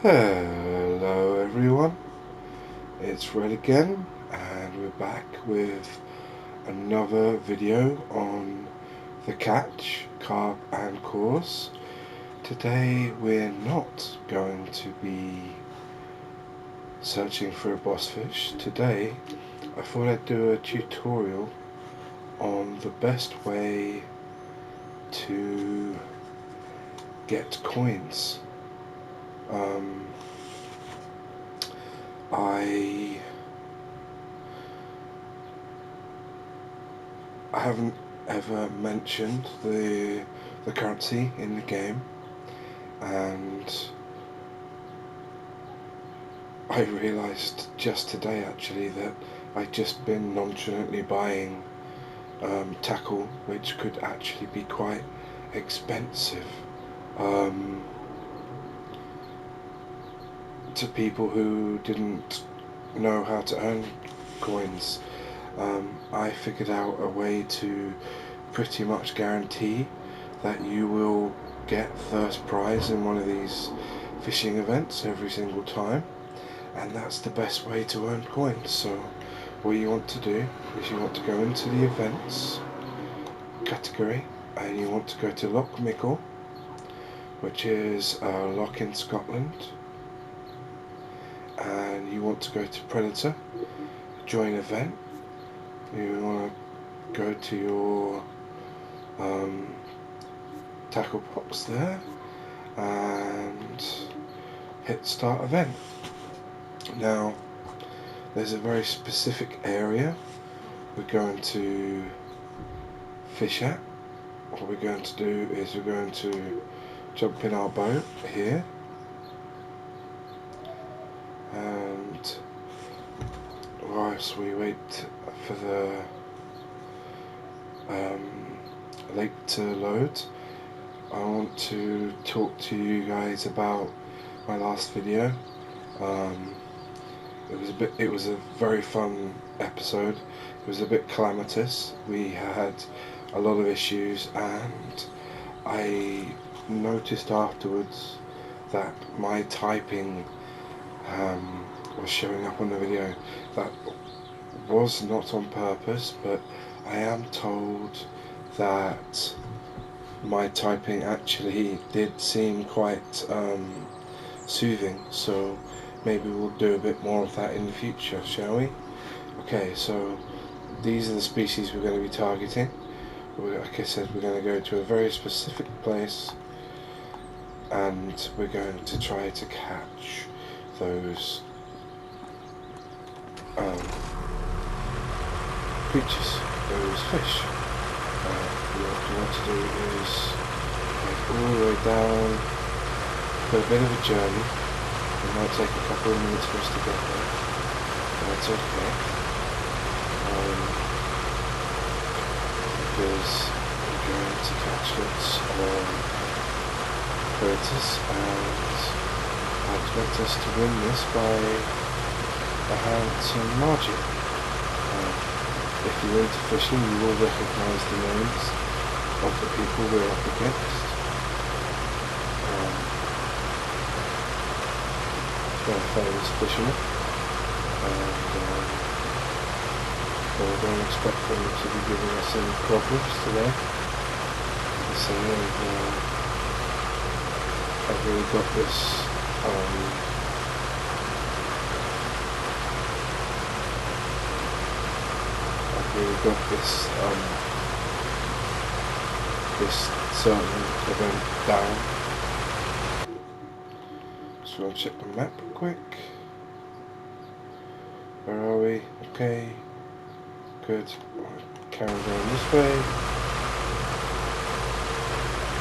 Hello everyone, it's Red again, and we're back with another video on the catch, carp and coarse. Today we're not going to be searching for a boss fish. Today I thought I'd do a tutorial on the best way to get coins. I haven't ever mentioned the currency in the game, and I realised just today actually that I'd just been nonchalantly buying tackle, which could actually be quite expensive to people who didn't know how to earn coins. I figured out a way to pretty much guarantee that you will get first prize in one of these fishing events every single time, and that's the best way to earn coins. So what you want to do is you want to go into the events category and you want to go to Loch Mickle, which is a loch in Scotland, and you want to go to Predator, join event. You want to go to your tackle box there and hit start event. Now there's a very specific area we're going to fish at. What we're going to do is we're going to jump in our boat here, and whilst we wait for the lake to load, I want to talk to you guys about my last video. It was a very fun episode. It was a bit calamitous. We had a lot of issues, and I noticed afterwards that my typing was showing up on the video. That was not on purpose, but I am told that my typing actually did seem quite soothing, so maybe we'll do a bit more of that in the future, shall we? Okay, so these are the species we're going to be targeting. Like I said, we're going to go to a very specific place, and we're going to try to catch those creatures, those fish. What you want to do is head all the way down, got a bit of a journey. It might take a couple of minutes for us to get there, but that's okay, because we're going to catch lots of predators, and I expect us to win this by a handsome margin. If you're into fishing, you will recognise the names of the people we're up against. They're famous fishermen, and I don't expect them to be giving us any problems today. So I've really got this this certain event down. So I'll check the map quick. Where are we? Okay, good. Carry on going this way.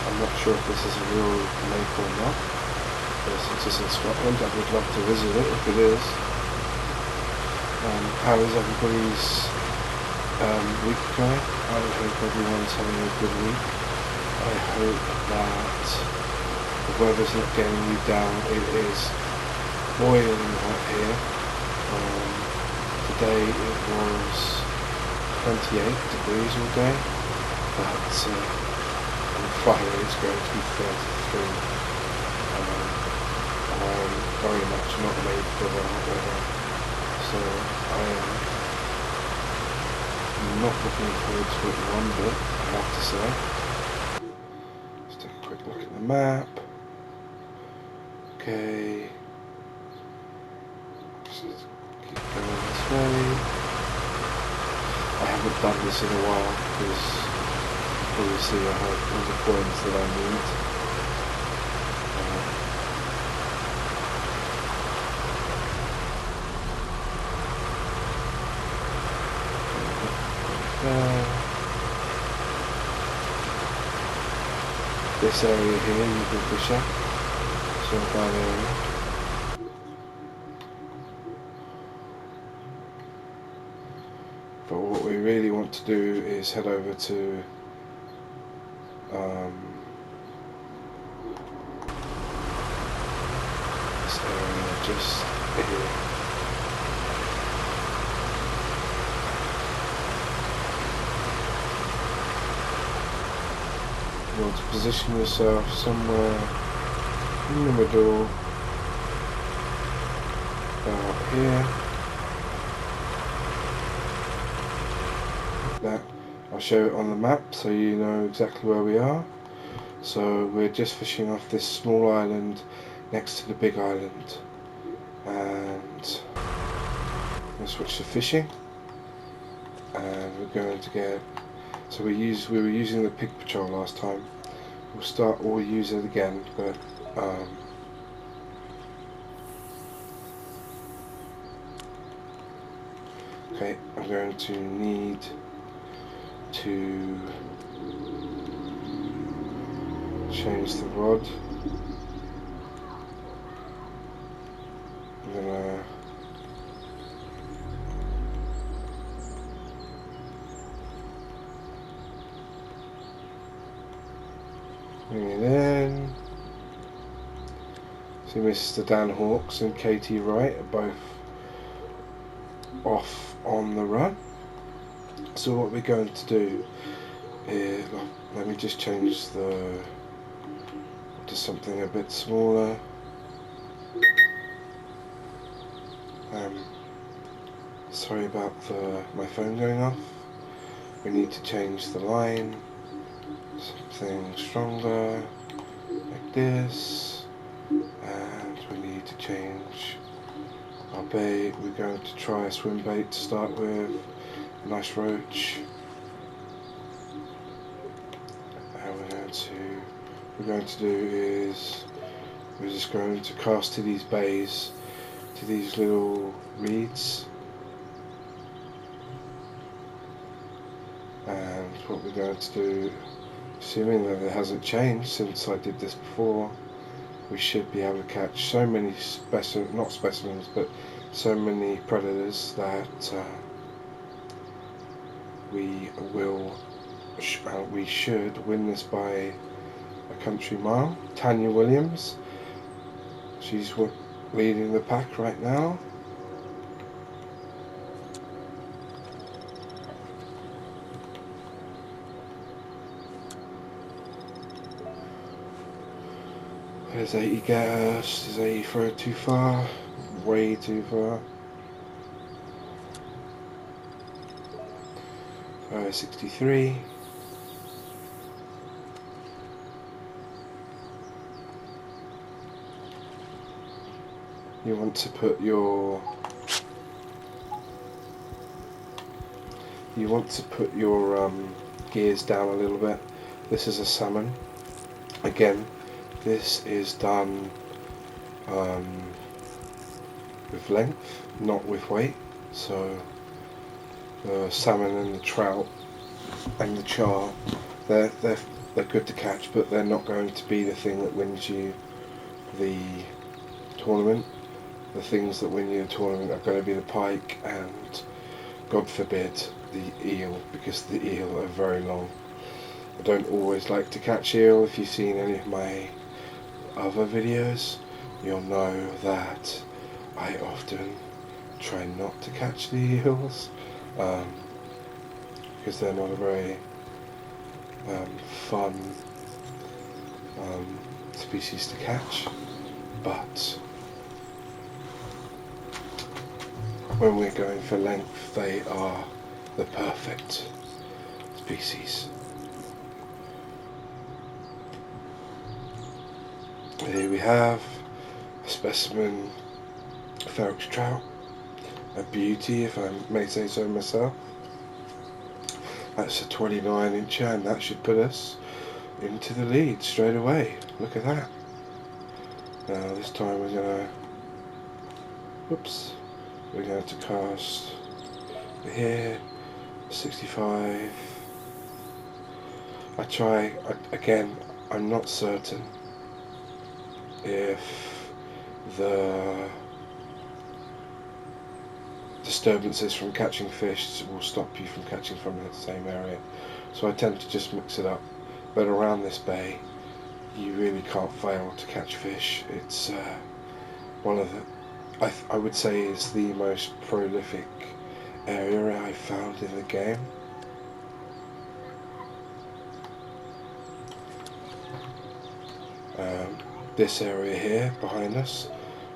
I'm not sure if this is a real lake or not, but since it's in Scotland, I would love to visit it if it is. How is everybody's week going? I hope everyone's having a good week. I hope that the weather's not getting you down. It is boiling hot here. Today it was 28 degrees all day, but on Friday it's going to be 33. I'm very much not made for the hot weather, so I am not looking forward to it one bit, I have to say. Let's take a quick look at the map. Okay, just keep going this way. I haven't done this in a while because obviously I have all the points that I need. This area here you can fish at, it's not a bad area. But what we really want to do is head over to this area just here. You want to position yourself somewhere in the middle, about here. Like that. I'll show it on the map so you know exactly where we are. So we're just fishing off this small island next to the big island, and I'm going to switch to fishing, and we're going to get. So we were using the pig patrol last time. We'll use it again, but okay, I'm going to need to change the rod. I'm gonna bring it in. See, Mr. Dan Hawks and Katie Wright are both off on the run. So what we're going to do is, let me just change to something a bit smaller. Sorry about my phone going off. We need to change the line, something stronger, like this, and we need to change our bait. We're going to try a swim bait to start with, a nice roach, and we're going to do is we're just going to cast to these bays, to these little reeds. And what we're going to do, assuming that it hasn't changed since I did this before, we should be able to catch so many not specimens, but so many predators that we should win this by a country mile. Tanya Williams, she's leading the pack right now. There's 80 gas, there's 80 throw too far, way too far. 63. You want to put your gears down a little bit. This is a salmon. Again, this is done with length, not with weight. So the salmon and the trout and the char, they're good to catch, but they're not going to be the thing that wins you the tournament. The things that win you the tournament are going to be the pike and, God forbid, the eel, because the eel are very long. I don't always like to catch eel. If you've seen any of my other videos, you'll know that I often try not to catch the eels, because they're not a very fun species to catch. But when we're going for length, they are the perfect species. Here we have a specimen Ferox trout, a beauty if I may say so myself. That's a 29-incher, and that should put us into the lead straight away. Look at that. Now this time we're going to cast here, 65. Again, I'm not certain if the disturbances from catching fish will stop you from catching from the same area, so I tend to just mix it up. But around this bay, you really can't fail to catch fish. It's one of the, I would say, is the most prolific area I've found in the game. This area here behind us,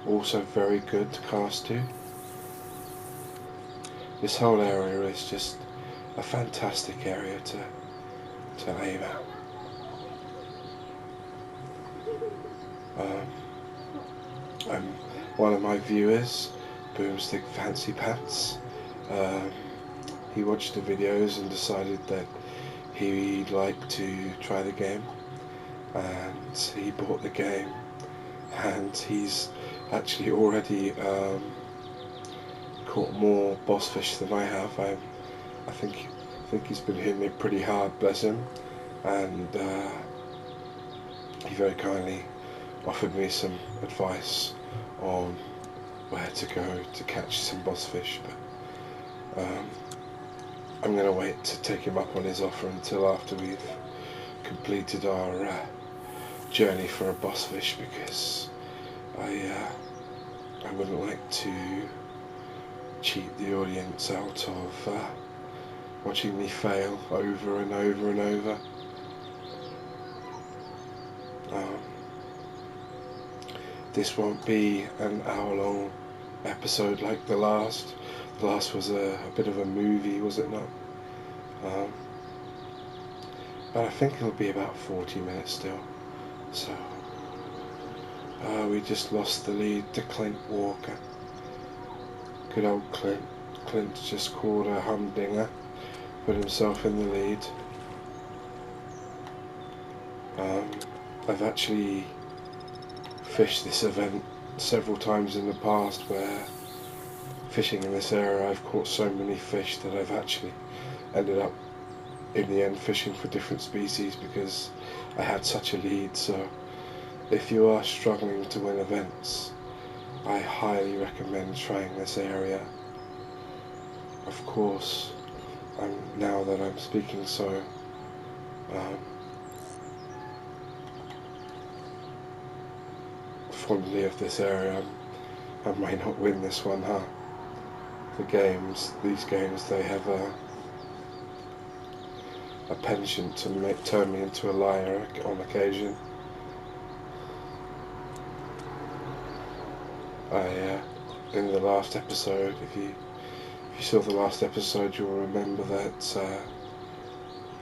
also very good to cast to. This whole area is just a fantastic area to aim at. One of my viewers, Boomstick Fancy Pants, he watched the videos and decided that he'd like to try the game, and he bought the game, and he's actually already caught more boss fish than I have. I think he's been hitting me pretty hard, bless him, and he very kindly offered me some advice on where to go to catch some boss fish, but I'm going to wait to take him up on his offer until after we've completed our journey for a boss fish, because I wouldn't like to cheat the audience out of watching me fail over and over and over. This won't be an hour-long episode like the last. The last was a bit of a movie, was it not? But I think it'll be about 40 minutes still. So we just lost the lead to Clint Walker. Good old Clint. Clint just caught a humdinger, put himself in the lead. I've actually fished this event several times in the past, where fishing in this area I've caught so many fish that I've actually ended up in the end fishing for different species because I had such a lead. So if you are struggling to win events, I highly recommend trying this area. Of course, now that I'm speaking so fondly of this area, I may not win this one, huh? These games, they have a penchant to turn me into a liar on occasion. In the last episode, if you saw the last episode, you'll remember that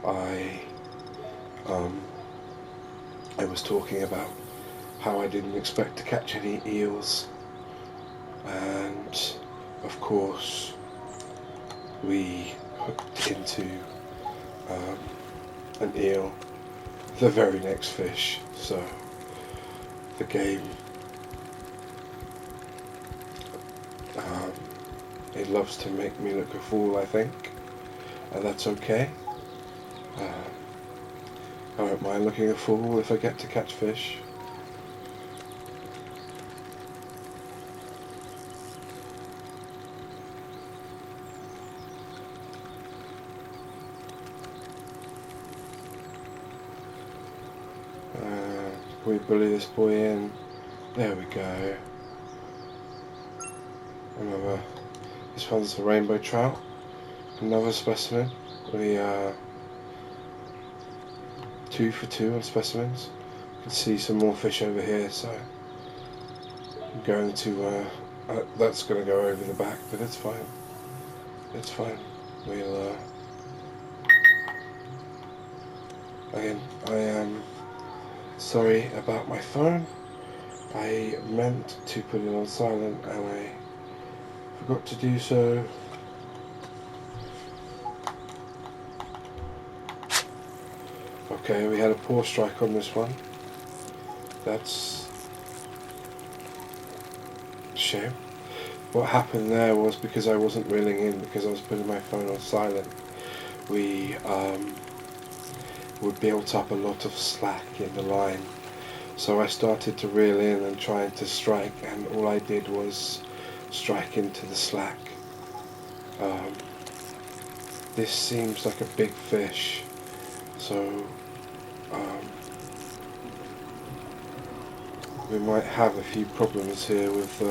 I was talking about how I didn't expect to catch any eels, and of course we hooked into an eel the very next fish. So the game, it loves to make me look a fool, I think, and that's okay. I don't mind looking a fool if I get to catch fish. Can we bully this boy in? There we go. This one's a rainbow trout. Another specimen. We are 2 for 2 on specimens. You can see some more fish over here, so I'm going to That's going to go over the back, but it's fine. It's fine. We'll, again, I am sorry about my phone. I meant to put it on silent and I forgot to do so. Okay, we had a poor strike on this one. That's a shame. What happened there was, because I wasn't reeling in, because I was putting my phone on silent, we built up a lot of slack in the line. So I started to reel in and trying to strike, and all I did was strike into the slack. This seems like a big fish, so we might have a few problems here with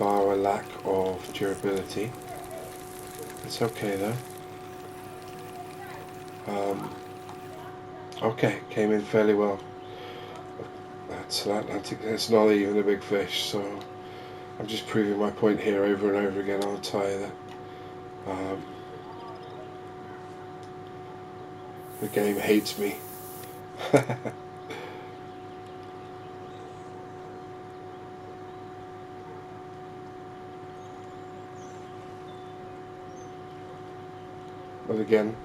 our lack of durability. It's okay though. Okay, came in fairly well. That's an Atlantic. It's not even a big fish, so I'm just proving my point here over and over again. I'll tell you that the game hates me. But again,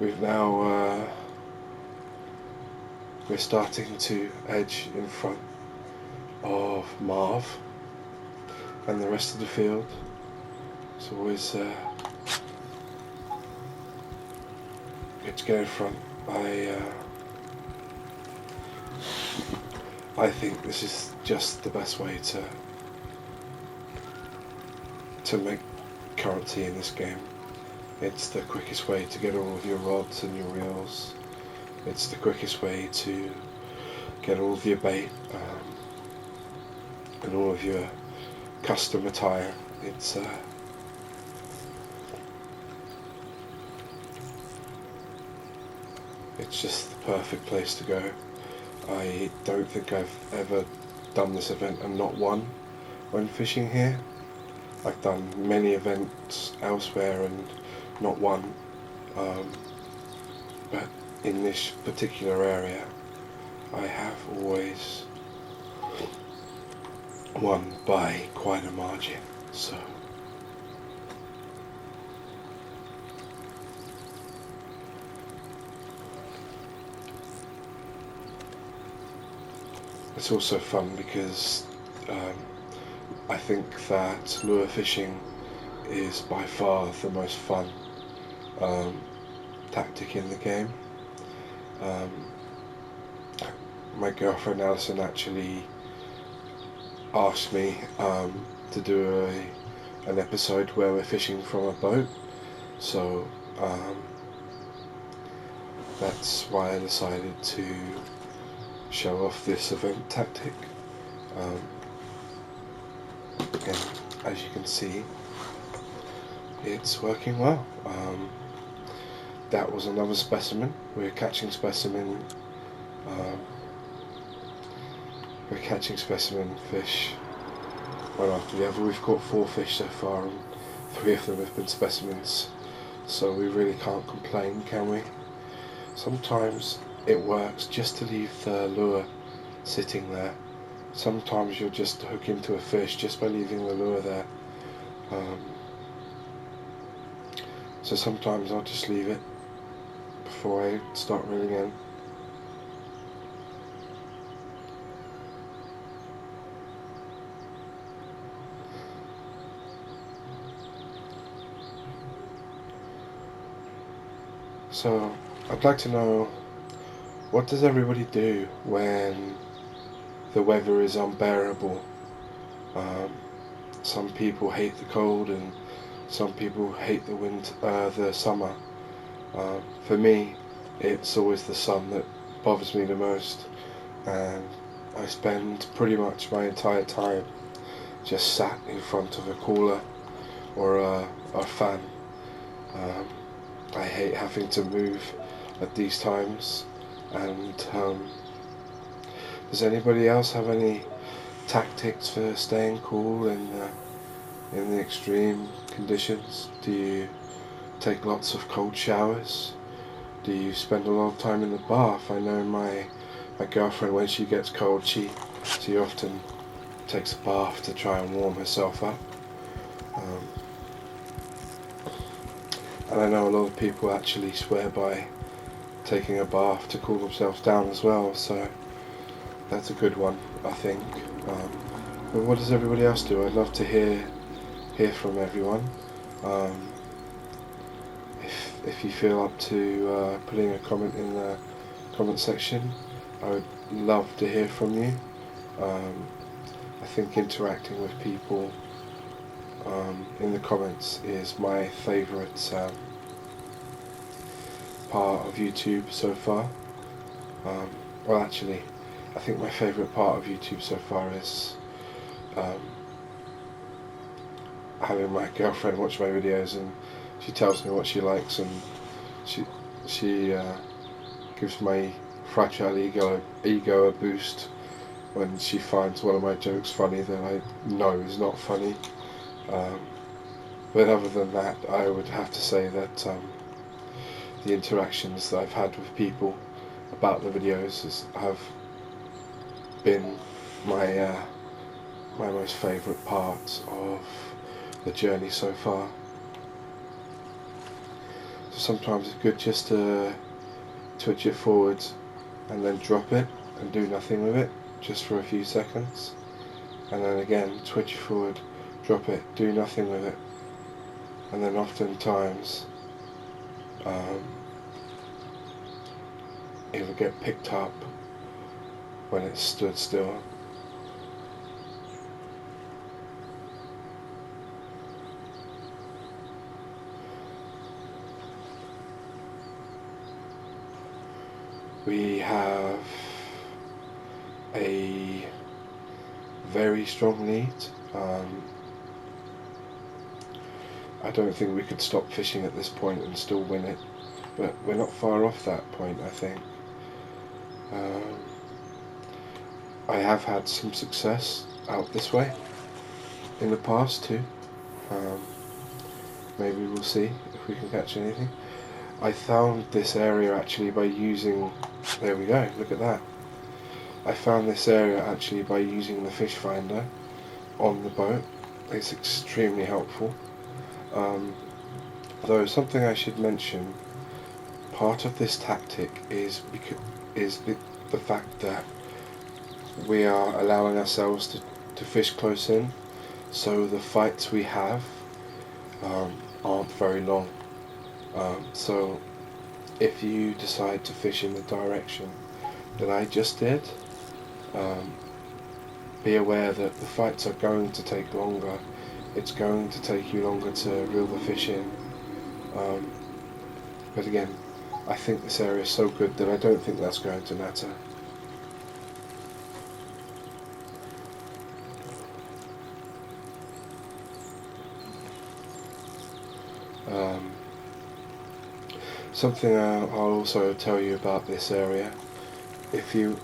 we've now we're starting to edge in front of Marv and the rest of the field. It's always good to get in front. I think this is just the best way to make currency in this game. It's the quickest way to get all of your rods and your reels. It's the quickest way to get all of your bait and all of your custom attire. It's just the perfect place to go. I don't think I've ever done this event and not won when fishing here. I've done many events elsewhere and not won, but in this particular area I have always won by quite a margin. So it's also fun because I think that lure fishing is by far the most fun tactic in the game. My girlfriend Alison actually asked me to do an episode where we're fishing from a boat, so that's why I decided to show off this event tactic. And as you can see, it's working well. That was another specimen. We're catching specimen fish one after the other. We've caught 4 fish so far and 3 of them have been specimens, so we really can't complain, can we? Sometimes it works just to leave the lure sitting there. Sometimes you'll just hook into a fish just by leaving the lure there. So sometimes I'll just leave it before I start reeling in. So I'd like to know, what does everybody do when the weather is unbearable? Some people hate the cold and some people hate the summer. For me, it's always the sun that bothers me the most, and I spend pretty much my entire time just sat in front of a cooler or a fan. I hate having to move at these times. And does anybody else have any tactics for staying cool in the extreme conditions? Do you take lots of cold showers? Do you spend a lot of time in the bath? I know my girlfriend, when she gets cold, she often takes a bath to try and warm herself up. And I know a lot of people actually swear by taking a bath to cool themselves down as well, so that's a good one, I think. But what does everybody else do? I'd love to hear from everyone. If you feel up to putting a comment in the comment section, I would love to hear from you. I think interacting with people in the comments is my favourite part of YouTube so far. Well, actually, I think my favourite part of YouTube so far is having my girlfriend watch my videos, and she tells me what she likes, and she gives my fragile ego a boost when she finds one of my jokes funny that I know is not funny. But other than that, I would have to say that the interactions that I've had with people about the videos have been my most favourite part of the journey so far. So sometimes it's good just to twitch it forward and then drop it and do nothing with it just for a few seconds, and then again twitch it forward, drop it, do nothing with it, and then oftentimes it will get picked up when it's stood still. We have a very strong lead. I don't think we could stop fishing at this point and still win it, but we're not far off that point, I think. I have had some success out this way in the past too. Maybe we'll see if we can catch anything. I found this area actually by using, there we go, look at that. I found this area actually by using the fish finder on the boat. It's extremely helpful. Though something I should mention, part of this tactic is the fact that we are allowing ourselves to fish close in, so the fights we have aren't very long. So if you decide to fish in the direction that I just did, be aware that the fights are going to take longer. It's going to take you longer to reel the fish in. But again, I think this area is so good that I don't think that's going to matter. Something I'll also tell you about this area, if you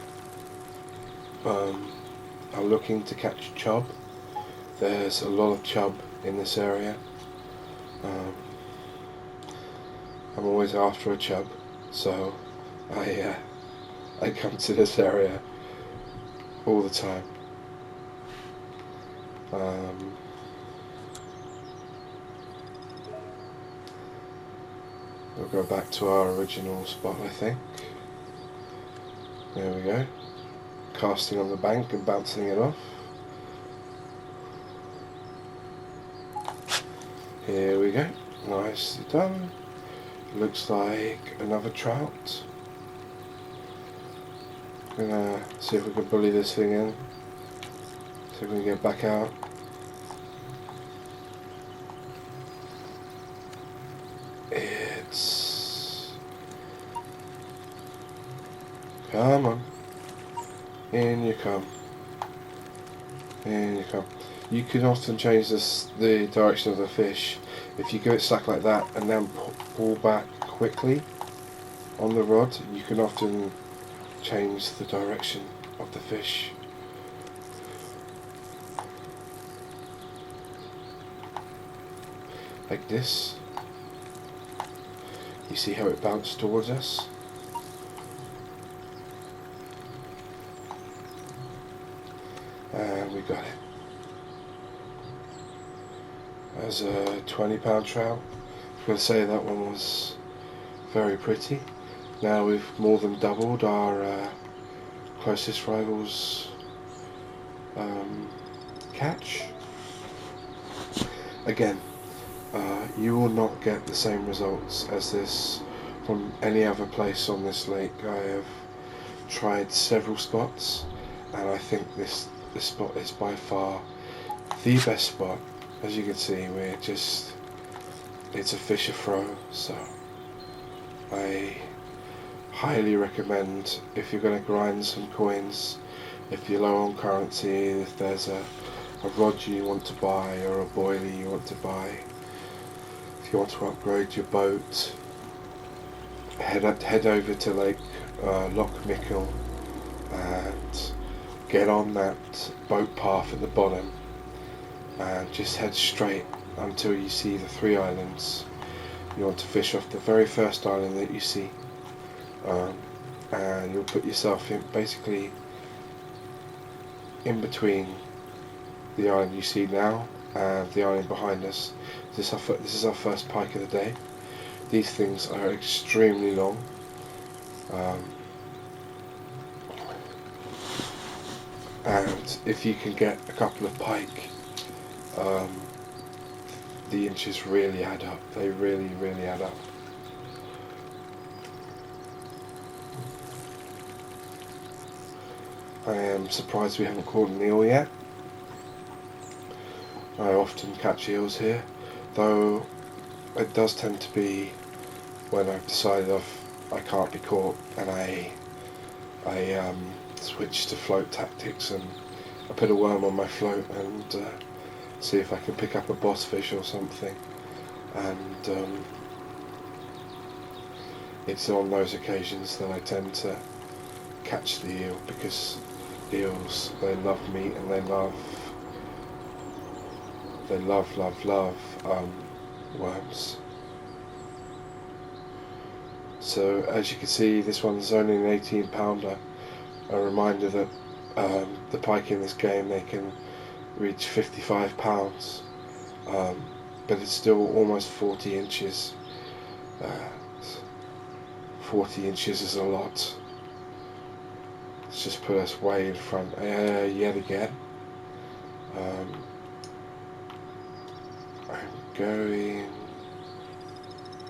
are looking to catch chub, there's a lot of chub in this area. I'm always after a chub, so I come to this area all the time. We'll go back to our original spot, I think. There we go. Casting on the bank and bouncing it off. Here we go. Nicely done. Looks like another trout. Gonna see if we can bully this thing in. See if we can get back out. Come on. In you come. In you come. You can often change the direction of the fish. If you give it slack like that and then pull back quickly on the rod, you can often change the direction of the fish. like this. You see how it bounced towards us? And we got it. As a 20-pound trout. I'm going to say that one was very pretty. Now we've more than doubled our closest rival's catch. Again, you will not get the same results as this from any other place on this lake. I have tried several spots, and I think this spot is by far the best spot. As you can see, it's a fisher throw, so I highly recommend, if you're going to grind some coins, if you're low on currency, if there's a rod you want to buy or a boilie you want to buy, if you want to upgrade your boat, head over to Lake Loch Mickle and get on that boat path at the bottom and just head straight until you see the 3 islands. You want to fish off the very first island that you see, and you'll put yourself basically in between the island you see now and the island behind us. This is our first pike of the day. These things are extremely long. And if you can get a couple of pike, the inches really add up. They really, really add up. I am surprised we haven't caught an eel yet. I often catch eels here, though it does tend to be when I've decided I can't be caught, and I switch to float tactics, and I put a worm on my float and see if I can pick up a boss fish or something. And it's on those occasions that I tend to catch the eel, because eels, they love meat, and they love worms. So as you can see, this one's only an 18-pounder. A reminder that the pike in this game, they can reach 55 pounds, but it's still almost 40 inches. 40 inches is a lot. Let's just put us way in front yet again.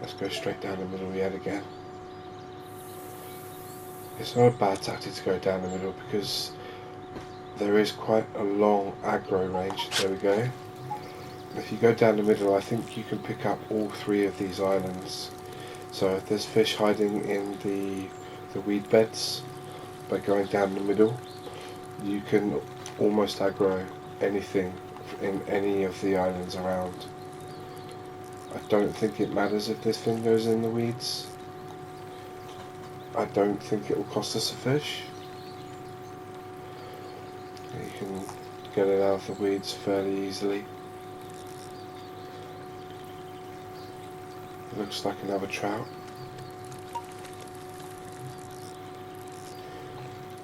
Let's go straight down the middle yet again. It's not a bad tactic to go down the middle, because there is quite a long aggro range. There we go. If you go down the middle, I think you can pick up all 3 of these islands. So if there's fish hiding in the weed beds, by going down the middle, you can almost aggro anything in any of the islands around. I don't think it matters if this thing goes in the weeds. I don't think it will cost us a fish. You can get it out of the weeds fairly easily. It looks like another trout.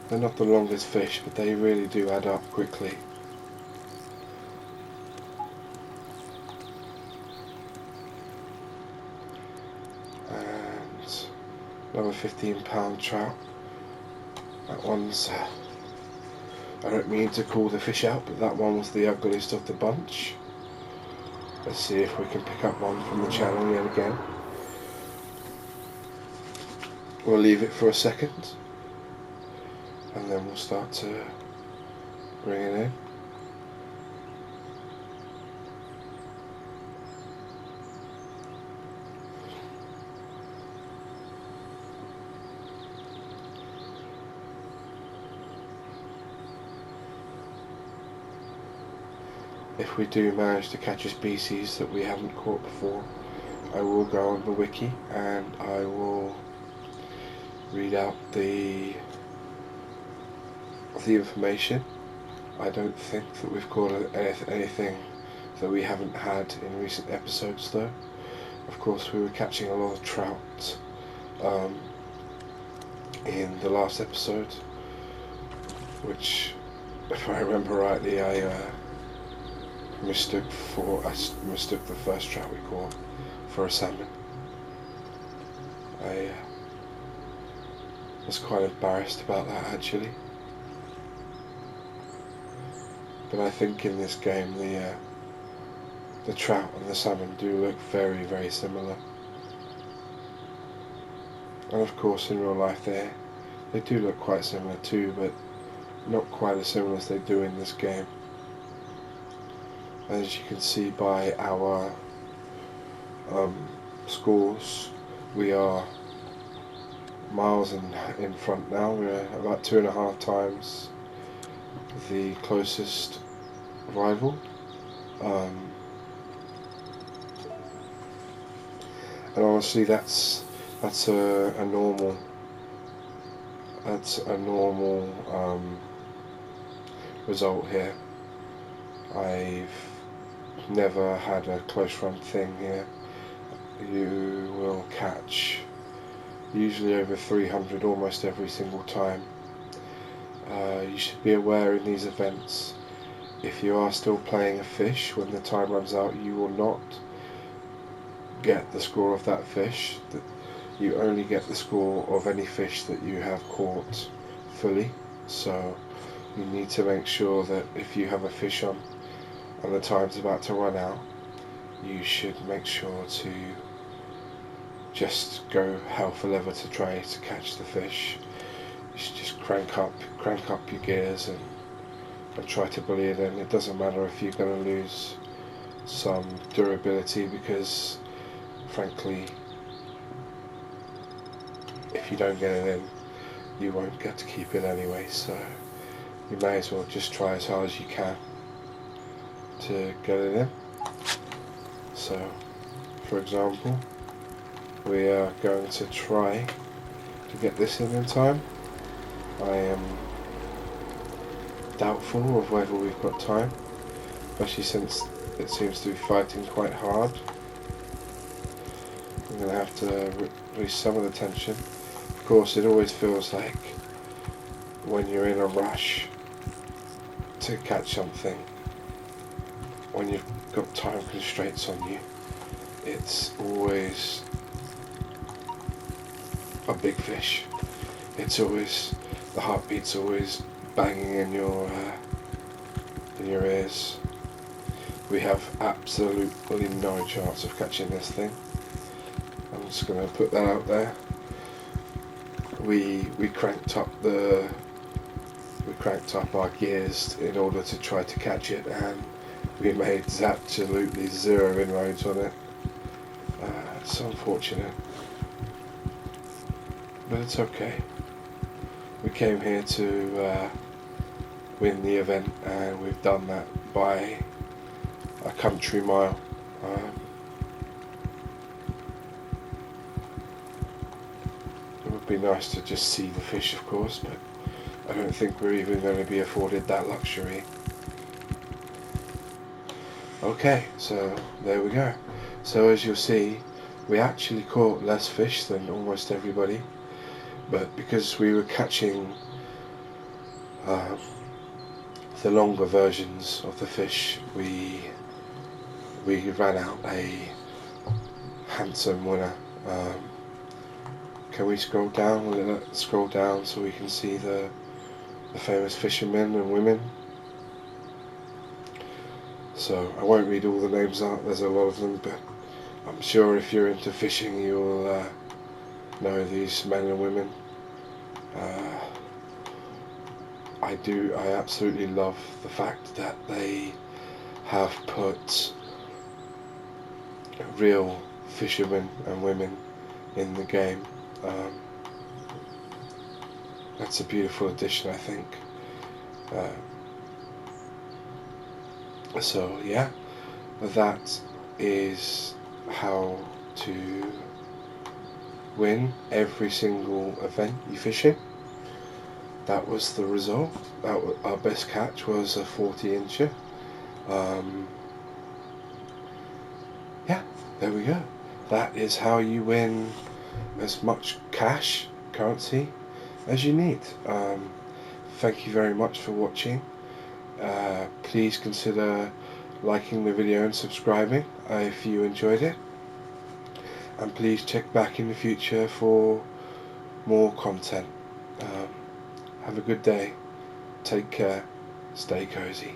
They're not the longest fish, but they really do add up quickly. And another 15-pound trout. That one's, I don't mean to call the fish out, but that one was the ugliest of the bunch. Let's see if we can pick up one from the channel yet again. We'll leave it for a second, and then we'll start to bring it in. If we do manage to catch a species that we haven't caught before, I will go on the wiki and I will read out the information. I don't think that we've caught anything that we haven't had in recent episodes though. Of course, we were catching a lot of trout in the last episode, which, if I remember rightly, I mistook the first trout we caught for a salmon. I was quite embarrassed about that actually, but I think in this game the trout and the salmon do look very, very similar, and of course in real life they do look quite similar too, but not quite as similar as they do in this game. As you can see by our scores, we are miles in front now. We're about 2.5 times the closest rival. And honestly, that's a normal result here. I've never had a close run thing here. You will catch usually over 300 almost every single time. You should be aware in these events, if you are still playing a fish when the time runs out, you will not get the score of that fish. You only get the score of any fish that you have caught fully. So you need to make sure that if you have a fish on and the time's about to run out, you should make sure to just go hell for leather to try to catch the fish. You should just crank up your gears and try to bully it in. It doesn't matter if you're going to lose some durability, because frankly, if you don't get it in, you won't get to keep it anyway, so you may as well just try as hard as you can to get it in. So, for example, we are going to try to get this in time. I am doubtful of whether we've got time, especially since it seems to be fighting quite hard. I'm going to have to release some of the tension. Of course, it always feels like when you're in a rush to catch something, when you've got time constraints on you, it's always a big fish. It's always, the heartbeat's always banging in your ears. We have absolutely no chance of catching this thing. I'm just going to put that out there. We cranked up our gears in order to try to catch it, and we made absolutely zero inroads on it. It's unfortunate, but it's okay. We came here to win the event, and we've done that by a country mile. It would be nice to just see the fish, of course, but I don't think we're even going to be afforded that luxury. Okay, so there we go. So as you'll see, we actually caught less fish than almost everybody, but because we were catching the longer versions of the fish, we ran out a handsome winner. Can we scroll down? Let's scroll down so we can see the famous fishermen and women. So I won't read all the names out, there's a lot of them, but I'm sure if you're into fishing you'll know these men and women. I absolutely love the fact that they have put real fishermen and women in the game. That's a beautiful addition, I think. So yeah, that is how to win every single event you fish in. That was the result. Our best catch was a 40-incher. there we go. That is how you win as much cash, currency, as you need. Thank you very much for watching. Please consider liking the video and subscribing if you enjoyed it. And please check back in the future for more content. Have a good day. Take care. Stay cozy.